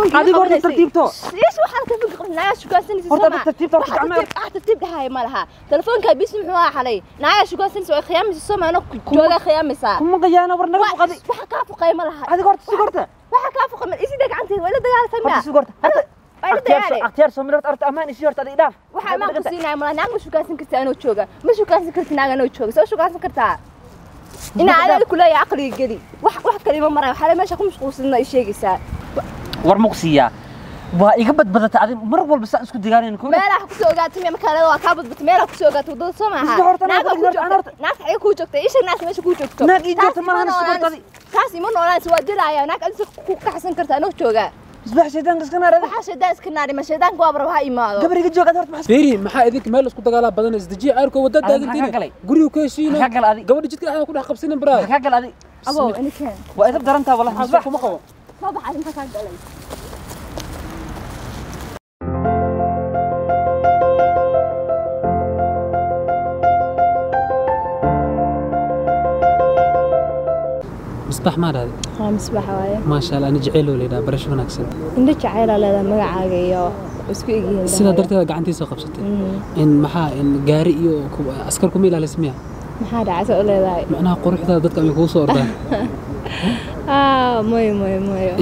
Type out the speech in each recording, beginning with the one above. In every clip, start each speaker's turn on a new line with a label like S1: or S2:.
S1: هذه قرطة ترتيبته
S2: إيش واحد تبغى قرنا شو قاسين
S1: قرطة ترتيبته
S2: ترتيب هاي مالها تلفون كبيس محوها حلي نعيا شو قاسين سوي خيام السما أنا جوجا خيام مسا
S1: كم قيانا ورنا
S2: وقدي وحكافو قيم مالها
S1: هذه قرطة
S2: وحكافو قيم إيش دك عنتي ولا ديال
S1: سمع اختيار سمرت أرت أمان إيش هذا إداف
S2: waxa ma ku siinay ma naag mushuu kaasin kartaa anoo jooga ma shuu kaasin kartaa naag anoo jooga soo shuu kaasin kartaa ina aad ku leeyahay aqliga geli wax kalima maray waxa meesha ku mashquulsan ay sheegaysaa
S1: war muqsiya waa iga badbadata adi mar walba saan isku digaaneen ku
S2: meelaha ku soo ogaatay makaalada waa ka badbad meelaha ku soo ogaatay wadada Soomaha naag ku joogtay isha naag meesha ku joogto
S1: naag ii joogto ma lahan suuqadi
S2: kaas ima noolaan waa dilaya naag aad ku kaxsan kartaa anoo jooga
S1: isbax sheedan iskana raad
S2: waxa sheedan iskana raad ma sheedan ku abar waxa imaado
S1: gabriga joogad horta maxaa
S3: beeri maxaa idinka meel isku dagaalaa badan isdajiye aarko wadada taagantiin guriga ka heshiina gabadha jidka dhaxda ku dhex qabsanin baraa
S1: ka gal adi
S2: abo ini keen
S1: waa idab darantaa wallahi
S3: isbax kuma qabo
S2: soo baxay inta ka galay
S3: مصباح ما هذا
S2: مصباح وايه
S3: ما شاء الله انا جعيله ليدا برش وناكسن
S2: indha jacayl leedahay magacaaga iyo isku eegayeen
S3: sida darteeda gacantiisa qabsatay in maxaa in gaari iyo askar ku meel alismiya
S2: maxaa dhacay oo leedahay
S3: macnaha quruxda dadka ay ku soo ordaan
S2: mooy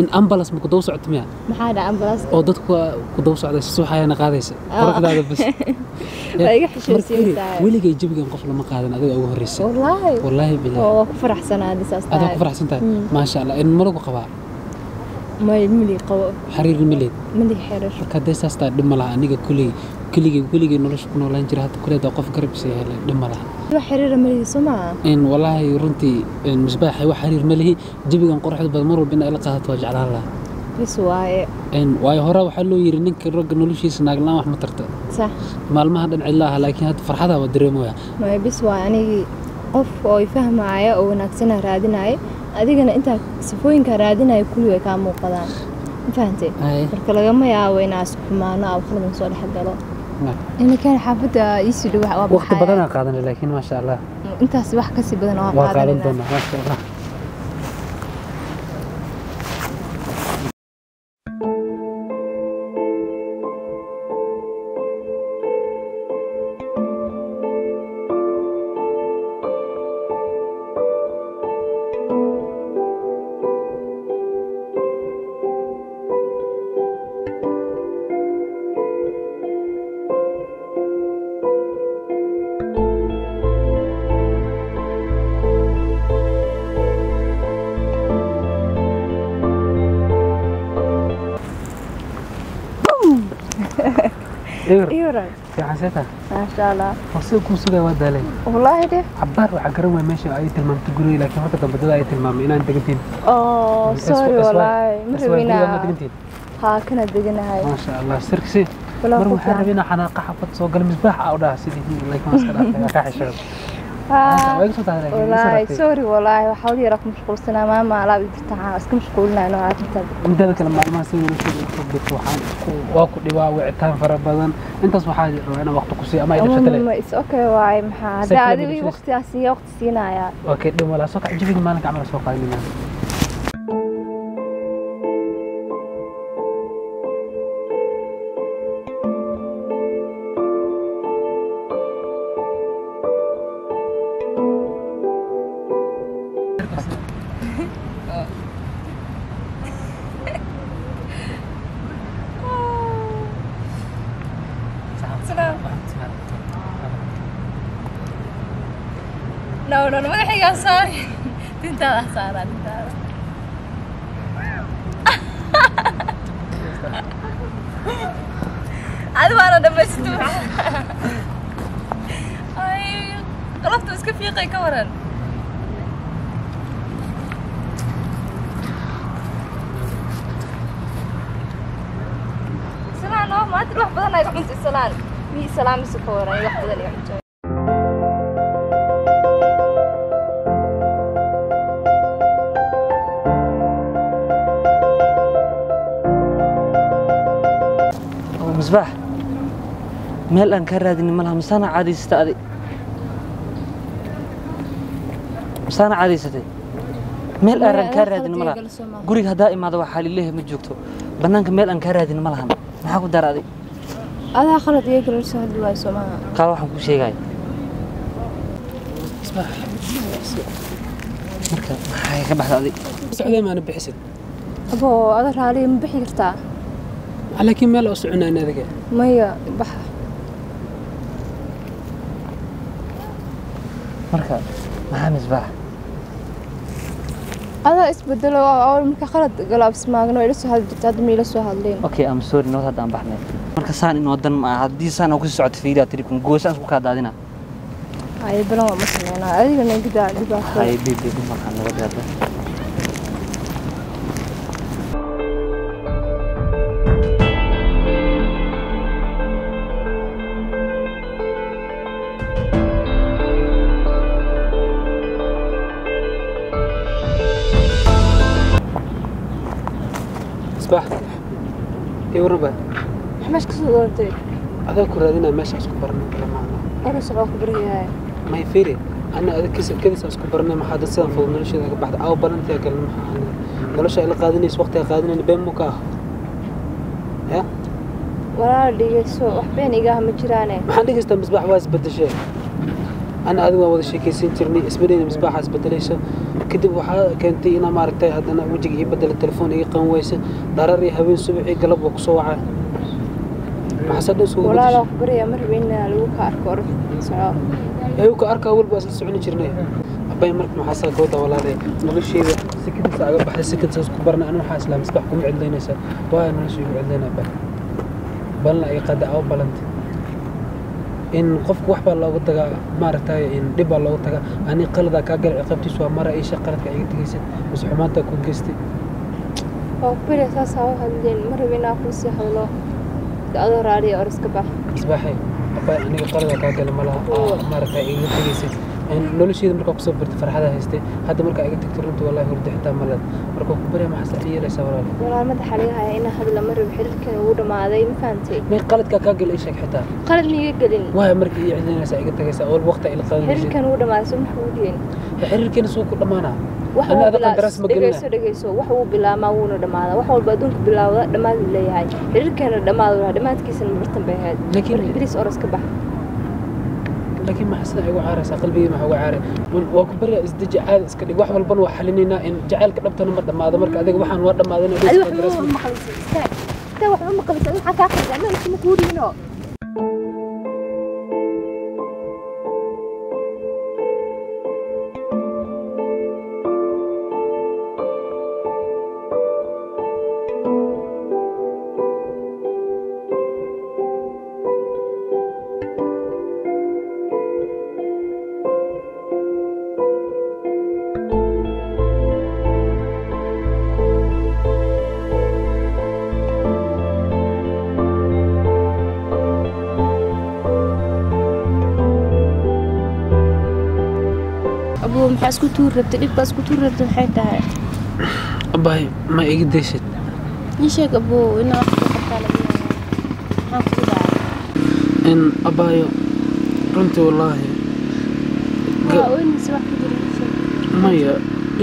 S3: in ambulance ma ku doow socdo miya
S2: maxaa dhacay ambulance
S3: oo dadku ku doow socday si suuxayna qaadaysa quruxdaada bas
S2: iga xishoosiyay
S3: weligay jabigan qof lama qaadan adiga ugu horeysay wallahi billahi
S2: oo ku faraxsanaad isaasta
S3: aad ku faraxsantahay ma sha Allah in malagu qabaa
S2: ملي قو
S3: حرير المليد
S2: ملي حرير
S3: كديس أستعد دم لها نيجا كلي نولش كنا لين جرات كل هذا قف قرب سيها دم لها
S2: لو حرير ملي سمع
S3: إن والله يرنتي المصباح هو حرير ملي جيبي عن قرحة بالمر وبين إلقاها توجع لها
S2: بس واي
S3: إن واي هرا وحلو يرنك الرجل نولش يسناقلنا وإحنا ترت
S2: صح
S3: ما المهد علها لكن هاد فرحتها ودريموها
S2: ما بس واي يعني قف أو يفهم معايا أو ناقصنا رادناي adigana inta sifooyinka raadinay kulliga ka muuqdaan fahantay marka laga ma yaabo inaa xumaano aw khaldan soo dhex galo in kan xaafada isu dhaw waa
S3: waqti badan qaadan laakiin ma sha Allah
S2: intaas wax ka si badan waa
S3: qaadan doona ma sha Allah
S2: إيورا
S3: في حسيتها
S2: ما شاء الله
S3: وصل كل سوق ودالي
S2: والله ده
S3: عبار وعقرب ماشي أي تلمام تقولي لكن ما تقدر بدل أي تلمام إن أنت قلتين
S2: سوري والله مرينا ها كنا دقنا هاي
S3: ما شاء الله سركسي مروح حربينا حناقة حفظ سوق المصباح أو ده سيدي لكن ما سكر كاحشة
S2: والله سوري والله وحاولي راك مشغول سنة ما لا بتاع اسك مشغولنا أنا عارف
S3: أنت ذاك لما ما سوي شيء بتروحان واكو دواء وعتان فربضان أنت صباح أنا وقت قصي أما إذا شتلي
S2: ما إس أوكي واي محا هذا وقت سياسي وقت سينا يا
S3: أوكي دم ولا سوق عجبك ما أنا كعمل سوق هاي
S2: No, ما حاجة صار. تنتهى صارت. هذا ما أنا دمجته. أي قلبت بس كيف يقي كورن. سلام ما تروح بدنا يروح أنت سلام. مي سلام سكورن يروح بدنا يروح.
S1: مصباح مال أنكر هذه مالها مصانع عادي استأذي مصانع عادي ستي مال أنكر هذه مالها قريك هدائي ما ذا حالي ليه متجوكتو banaanka meel aan ka raadin ma lahan maxaa ku daraaday
S2: adaa khalad iyo kale soo hadli waay Soomaha
S1: ka waxaan ku sheegay
S3: isbax
S1: marka maxay ka baxday
S3: socday ma ana bixisid
S2: abo ada raali ma bixi kartaa
S3: laakiin meel oo soconaa adiga
S2: maya bax
S1: marka maxaa misbaax
S2: ada isbedelo awal marka khalad galaabs maagno ila soo hadli jirtaa dad ila soo hadleen
S1: okay I'm sorry noo hadaan baxnay marka saan in wadan ma hadii saan ku socod fiiriya tripin goosaan isku ka daadina
S2: ay balan waa masleena adiga nagida dibaato
S1: ay bibi markaan laga daado
S3: isbax يوربا
S2: حماش كسودتي
S3: هذا كرادينا ماشي اسكو برنا كلا معنا
S2: انا سبا كبريها
S3: ما يفيري انا هذا كذا اسكو برنا ما حد سان فوق نلشي بعد او بلنتي قال ما قالوش إلا قادنيس وقتها قادنين بين مكاه يا
S2: ولا ديسو وحبين إيجاها مجرانه
S3: ما حد يقصد مصباح واس بدشة أنا هذا ما وذا شيء كيسين ترني اسمرين مصباح واس بدليشه كدب وحا كنتي أنا ما رتاي هذا أنا وجهي يبدل التلفون إيه قن ويسه ضرري هبين صبحي قلب وقصوعه ما حسد سوق
S2: ولا لا خبري أمر بيننا لوك أركور سعى
S3: أيوك أركا أول بس السعوني جرني أبي مرك ما حصل كودا ولا ذي نقول شيء سكت ساعة بحد سكت ساس كبرنا أنا حاسلا مصباحكم عدلنا سا وأنا شيء عدلنا بلنا يقد أو بلنت إن قفك وحبة الله قد ما رتاي إن دب الله قد أنا قلدا كأجر عقبتي سوا مرة إيش قلت كأي تجسد بس حماتك كون جستي
S2: أو بير أساس هو هالدين مر بينا خلصي حوله كأدور عليه أرسك بح
S3: مصباحي أبي أنا قلدا كأجر ملا ما رتاي إيه تجسد إن لولا شيء مركب كسب برتفرح هذا هستي هذا مركب أي تكترنت والله يرد حتى ملل مركب كبري ما حس أي ليس
S2: ولا ما تحليها إن هذا المر بحلك وده ما ذي مفهمتي
S3: ما قالت كأجل إيشك حتى
S2: قالت لي يقلني
S3: وهاي مركب يعلنا سايق تجس أول وقت إلى قال
S2: حلك وده ما سمح ودين
S3: حلك نسوق كل ما أنا
S2: أنا هذا قدرس مقلنا دقيسو وحو بلا ما ونه دماغ وحو بدون بلا دماغ اللي هاي حلك أنا دماغ دماغ كيس المرتب بهاد لكن بليس أرسك بح
S3: لكن ما حسنا أيوة عارس قلبي ما هو عارف وكبر ازدج عاد اسكدي واحد والبن وحلنينا إن جعلك دبتنا مرة ما هذا مرة هذا واحد ورد ما هذا نبي
S2: أيوة ما خلص ده واحد ما خلص أنا حكى أخذ أنا مش مكورينه maxaa isku tuur rabtay dib isku tuur rabtay maxay tahay
S3: abay ma iga deeshid
S2: sheeg abo ina wax ka qabtaa maxaa ku dhacay
S3: in abayo runtii wallahi
S2: wax ku jiray
S3: maya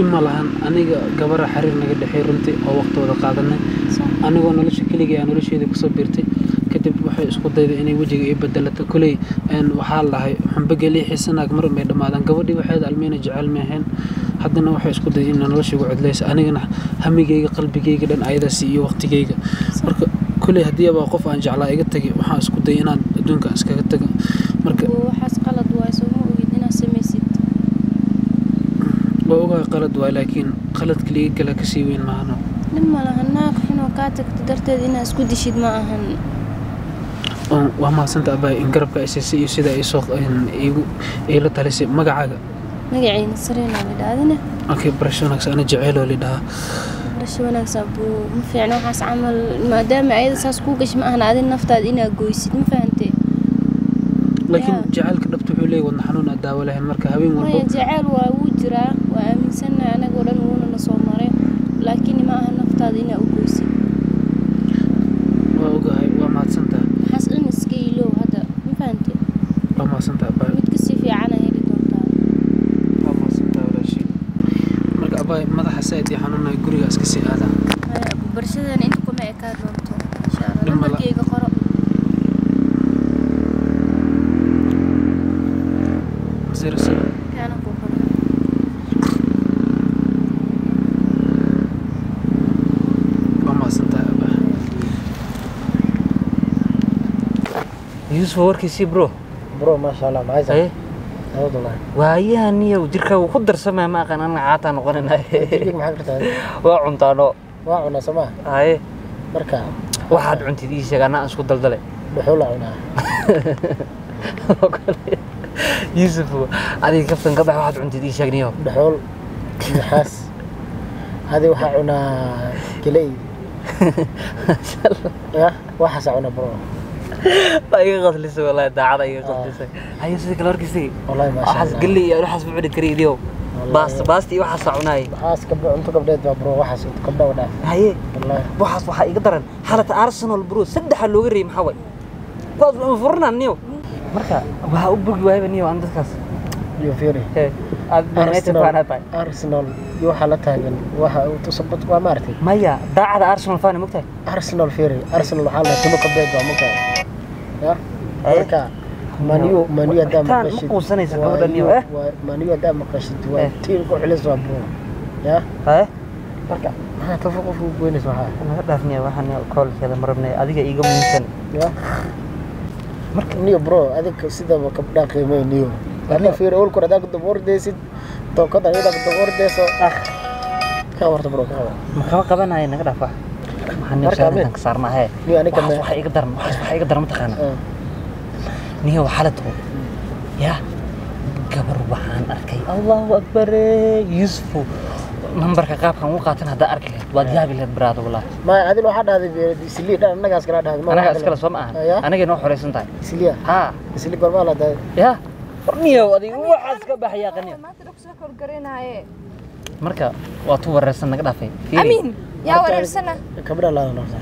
S3: ima lahan aniga gabara xariir naga dhaxay runtii oo waqti wada qaadanay anigoo nolosha kaliya nolosheeda ku soo biirtay kadib waxay isku dayday inay wajiga ay bedelato kulay aan waxa lahay xambageli xiisanaag mar may dhamaadan gabadhii waxay almeena jecel meehen haddana waxay isku dayday in nolosha ugu codlayso anigana hamigeyga qalbigeyga dhan ayadaas iyo waqtigeyga marka kulay hadii aba qof aan jeclaa iga tagay waxaan isku dayay inaan adduunka iskaga tago marka
S2: waxaas qalad waay soo ma ogid inaad samaysid
S3: waa ogaa qalad waay laakiin qalad kaliya kala ka sii weyn maahno
S2: lama lahan naag xunoo kaa tagta darteed inaad isku dishid ma ahan
S3: waa maasanta abay in garabka ICC iyo sida ay soo ila talisay magacaaga
S2: magacayna Sarina lidadina
S3: okay barashoonax ana jaceyl oo lidhaa
S2: barashoonax abu ma fiicna waxaas amal maadaama ayada saas ku gash ma ahna adin naftaad inaad gooysid ma fahantay
S3: laakiin jaceylka dhabta wuxuu leeyahay wadna xanuun aad daawo lahayn marka habeen walba
S2: jaceyl waa uu jiraa waa aaminsanaa anaga dhan wuuna na soo maray laakiin ma aha naftaad inaad u gooysid
S3: waa ogahay waa maadsanta ما سنتها باي
S2: متكسي في عنا هيدي دونتا
S3: ما سنتها ولا شيء مرق أباي ماذا حسيت يا حنونا يقولي أسكسي هذا
S2: برشلونة أنتكم ما يكاد لونتو إن شاء الله
S3: لما
S2: لما كيجا قرأ
S3: سير
S2: كان أبو قرأ
S3: وما سنتها
S1: يوسف وركيسي برو
S4: ما شاء الله معايزة
S1: ايه
S4: أود والله
S1: waayaha niyow jirka uu ku darsamay ma aqaan anaga caata noqonayna
S4: جيك maxaa ka tahay
S1: waa cuntaano
S4: waa cunaa samaa
S1: haye
S4: marka
S1: waxaad cuntid ii sheeg anaa isku daldalay
S4: dhuxul la cunaa
S1: Yusuf adiga kaftan ka bax waxaad cuntid ii sheeg niyow
S4: dhuxul naxaas hadi waxa cunaa kilay ya waxa cunaa bro
S1: ay qadlisay wallahi daacad ay qadlisay ay sidii kala warkiisay
S4: wallahi ma sha
S1: waxaas
S4: Allah
S1: galli iyo waxaas buuxdi kariidiyo baasti waxaas cunay
S4: waxaas ka cunto gabdheed baa bro waxaas ka dhawda
S1: haye
S4: wallahi
S1: waxaas waxa iga daran xalata Arsenal bro saddex looga reeyay maxaa way kuwaas ma furna niyow marka waxa u bugi waayba niyow aan dadkaas
S4: iyo fiiri Arsenal iyo waxa la taagan waxa uu tusabad waa maartay
S1: maya daacada Arsenal fan mugtay
S4: Arsenal fiiri Arsenal waxa la timo ka beed waa mugtay ya marka maniyo da maqashid
S1: quusanaysa gabadhan iyo
S4: maniyo da maqashid waa tiin ku xilis waa bro ya marka waxa tafuq u goynaysa waxa
S1: naga dhaafnay waxaan koolkeeda marabnay adiga iiga muhiimsan
S4: ya marka niyo bro adiga sidaba ka dhaqeemayniyo أنا في رأول كرة داك الدبور ديسيد توقعت عليه داك الدبور ديسو كاور تبرو كاور
S1: ما قبنا هاي نقدر فح محني وشارنا كسر ما هي
S4: أنا كمان
S1: وح يقدر متخانة نيه وحالته يا قبر وحان أركي الله أكبر يوسف نمبر كقاب كان وقعتنا هذا أركي واديابي للبراد والله
S4: ما هذا الواحد هذا سلي ده أنا قاس كلا ده
S1: أنا قاس كلا سمع أنا جينا حريص أنت
S4: سلي
S1: ها
S4: سلي قربان هذا
S1: يا niyow adiga waxaas ka baxaya qaniyo
S2: maanta dhaqso kor gareenaye
S1: marka waa tu wareysan naga dhaafay
S2: amin yaa wareersana
S4: kabra la noqda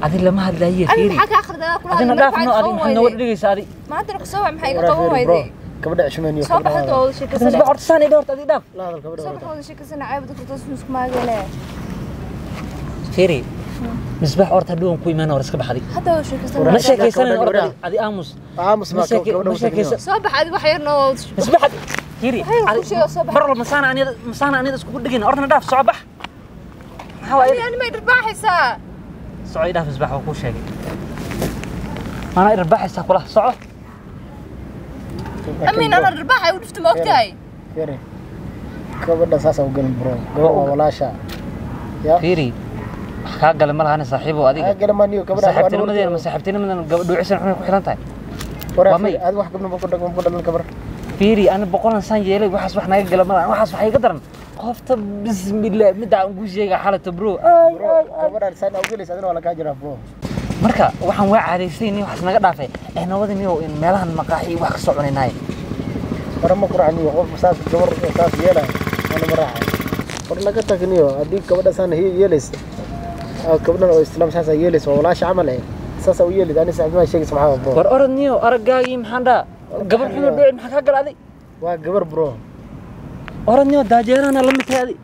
S1: adi lama hadlaayay
S2: fiiri maxaa ka akhridaa kula
S1: adina dhaafno adi maxaa noo dhigaysaa adi
S2: maanta dhaqso maxay iga qaban wayday
S4: kabra cishmeeniyo
S2: soo baxdo oo sheekasana
S1: isba horta saan idhoorta adi dhaaf
S4: la hadal kabra
S2: soo baxdo sheekasana caybada kurtas isku maagale
S1: fiiri misbaax horta hadhoon ku iimaan hor iska baxday
S2: hadda sheekasana
S1: ma sheekaysanay horta adi aamus
S4: ma kabra
S2: soo baxay wax yar noo
S1: misbaax fiiri mar walba masaana anida isku dhigin ordana dhaaf soo bax maxaa waaye
S2: yani ma irbaaxaysaa
S1: soo dhaaf misbaax waa ku sheegay ana irbaaxaysaa kula soco
S2: amin ana irbaaxay u dhifto moogtahay
S4: fiiri kabra saasa u galin bro gabadha walaasha ya
S1: fiiri ka gal ma lahayn saaxiibo adiga
S4: gal ma niyo kabra
S1: saaxiibtinimadeena gabadhuucisan xun ku xiran tahay
S4: waraafay aad wax gabdho ku dhagan kabra
S1: fiiri ana boqolan san yeelay waxaas wax naga gal ma lahayn waxaas wax iga daran qofta bismillah midda ugu sheega xaalada bro
S4: kabra san u gelis adina wala ka jira bro
S1: marka waxaan waa caadaysay waxaas naga dhaafay nabada niyo in meelahan maqaaxi wax ka soo cunaynaay
S4: warama quraaniyo qof saas gabar saas yeelay ana maraaxay war laga tagniyo hadii gabadha san yeelaysa gabadhan oo islaam saas yeelaysa walaasha amal ay saas u yeelid ani saacad ma sheegay maxaa bro
S1: war oradniyo aragaagi maxaan dhaa gabar xun oo dhicin maxaa ka galaaday
S4: waa gabar bro
S1: oradniyo daajeerana la mid tahay